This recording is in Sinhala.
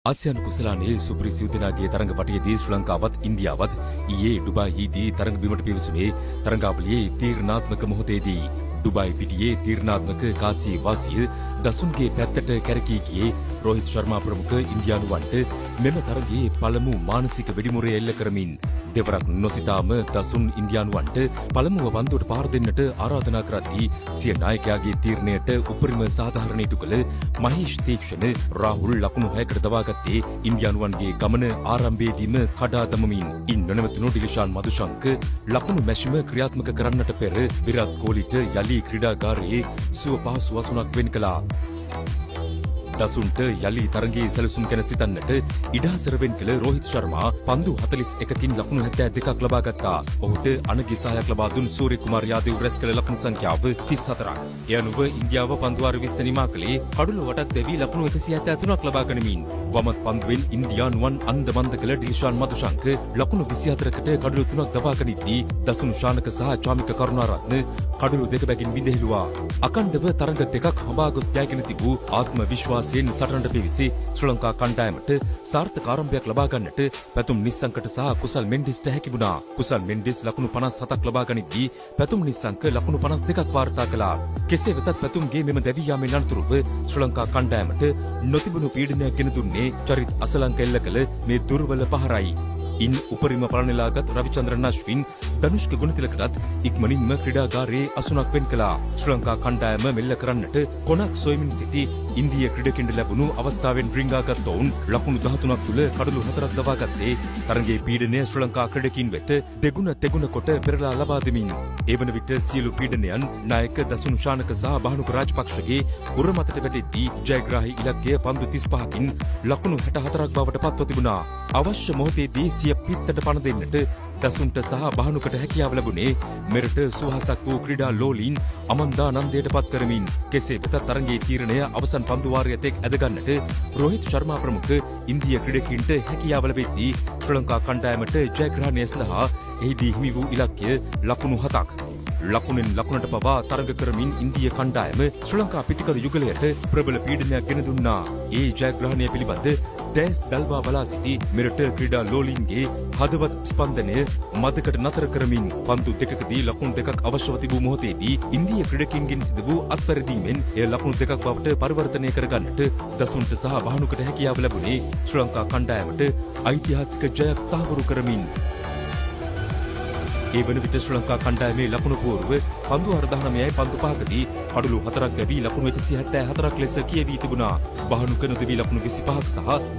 ආසියානු කුසලානේ සුපිරි සිව්දෙනාගේ තරඟපටියේදී ශ්‍රී ලංකාවත් ඉන්දියාවත් ඊයේ ඩුබායිදී තරඟ බිමට පිවිසුනේ තරඟාවලියේ තීරණාත්මක මොහොතේදී. ඩුබායි පිටියේ තීරණාත්මක කාසිය වාසිය දසුන්ගේ පැත්තට කැරකී ගියේ රෝහිත් ශර්මා ප්‍රමුඛ ඉන්දියානුවන්ට මෙම තරගයේ පළමු මානසික වෙඩිමුරය එල්ල කරමින් දෙවරක් නොසිතාම දසුන් ඉන්දියානුවන්ට පළමුව පන්දුවට පාර දෙන්නට ආරාධනා කරද්දී සිය නායකයාගේ තීරණයට උපරිම සාධාරණ ඉටු කළ මහේෂ් තීක්ෂණ රාහුල් ලකුණු 6කට දවාගත්තේ ඉන්දියානුවන්ගේ ගමන ආරම්භයේදීම කඩා දමමින්. ඉන් නොනවතුණු ඩිලිෂාන් මදුශංක ලකුණු මැෂිම ක්‍රියාත්මක කරන්නට පෙර විරාත් කෝලිට යලි ක්‍රීඩාගාරයේ සුව පහසු වසුනක් වෙන් කළා. දසුන්ට යලි තරගයේ සැලසුම් ගැන සිතන්නට ඉඩහසර වෙන් කළ රෝහිත් ශර්මා පන්දු 41කින් ලකුණු 72ක් ලබා ගත්තා. ඔහුට අනගි සහායක් ලබා දුන් සූර්ය කුමාර් යාදව් රැස් කළ ලකුණු සංඛ්‍යාව 34ක්. ඒ අනුව ඉන්දියාව පන්දු වාර 20 නිමා කළේ කඩුල වටක් දැවි ලකුණු 173ක් ලබා ගනිමින්. වමත් පන්දුවෙන් ඉන්දියානුවන් අන්දමන්ද කළ ඩිල්ෂාන් මදුශංක ලකුණු 24කට කඩුළු 3ක් දබා ගනිද්දී දසුන් ශානක සහ චාමික කරුණාරත්න කඩුළු දෙක බැගින් විඳහෙළුවා. අකණ්ඩව තරඟ දෙකක් හඹා ගොස් ජයගෙන තිබූ ආත්ම විශ්වාසයෙන් සටනට පිවිසි ශ්‍රී ලංකා කණ්ඩායමට සාර්ථක ආරම්භයක් ලබා ගන්නට පැතුම් නිස්සංකට සහ කුසල් මෙන්ඩිස්ට හැකි වුණා. කුසල් මෙන්ඩිස් ලකුණු 57ක් ලබා ගනිද්දී පැතුම් නිස්සංක ලකුණු 52ක් වාර්තා කළා. කෙසේ වෙතත් පැතුම්ගේ මෙම දැවී යාමෙන් අනතුරුව ශ්‍රී ලංකා කණ්ඩායමට නොතිබුණු පීඩනයක් ගෙන දුන්නේ චරිත් අසලංක එල්ල කළ මේ දුර්වල පහරයි. ඉන් උපරිම පලනෙලාගත් රවිචන්ද්‍රන් අශ්වින් ධනුෂ්ක ගුණතිලකටත් ඉක්මනින්ම ක්‍රීඩාගාරයේ අසුනක් වෙන් කළා. ශ්‍රී ලංකා කණ්ඩායම මෙල්ල කරන්නට කොනක් සොයමින් සිටි ඉන්දිය ක්‍රීඩකින්ට ලැබුණු අවස්ථාවෙන් රිංගාගත් ඔවුන් ලකුණු 13ක් තුළ කඩලු 4ක් දවා ගත්තේ තරගයේ පීඩනය ශ්‍රී ලංකා ක්‍රීඩකින් වෙත දෙගුණ තෙගුණ කොට පෙරලා ලබා දෙමින්. ඒ වන විට සියලු පීඩනයන් නායක දසුන් ශානක සහ බහනුක රාජපක්ෂගේ උර මතට වැටෙද්දී ජයග්‍රාහී ඉලක්කය පන්දු 35කින් ලකුණු 64ක් බවට පත්ව තිබුණා. අවශ්‍ය මොහොතේදී සිය පිත්තට පණ දෙන්නට දසුන්ට සහ බහනුකට හැකියාව ලැබුණේ මෙරට සුවහසක් වූ ක්‍රීඩා ලෝලීන් අමන්දා නන්දයට පත් කරමින්. කෙසේ වෙතත් තරගයේ තීරණය අවසන් පන්දු වාරය තෙක් ඇදගන්නට රෝහිත් ශර්මා ප්‍රමුඛ ඉන්දිය ක්‍රීඩකයින්ට හැකියාව ලැබෙද්දී ශ්‍රී ලංකා කණ්ඩායමට ජයග්‍රහණය සඳහා එහිදී හිමි වූ ඉලක්කය ලකුණු 7ක්. ලකුණෙන් ලකුණට පවා තරග කරමින් ඉන්දිය කණ්ඩායම ශ්‍රී ලංකා පිටිකර යුගලයට ප්‍රබල පීඩනයක් ගෙන දුන්නා. ඒ ජයග්‍රහණය පිළිබඳ දැස් දල්වා බලා සිටි මෙරට ක්‍රීඩා ලෝලීන්ගේ හදවත් ස්පන්දනය මදකට නතර කරමින් පන්දු දෙකකදී ලකුණු දෙකක් අවශ්‍යව තිබූ මොහොතේදී ඉන්දිය ක්‍රීඩකින්ගෙන් සිදු වූ අත්පැරදීමෙන් එය ලකුණු දෙකක් බවට පරිවර්තනය කරගන්නට දසුන්ට සහ බහනුකට හැකියාව ලැබුණේ ශ්‍රී ලංකා කණ්ඩායමට ඓතිහාසික ජයක් තහවුරු කරමින්. ඒ වන විට ශ්‍රී ලංකා කණ්ඩායමේ ලකුණු පූර්ව පන්දු 49යි පන්දු 5කදී කඩලු 4ක් ලැබී ලකුණු 174ක් ලෙස කියවී තිබුණා. බහනුක නොදෙවී ලකුණු 25ක් සහ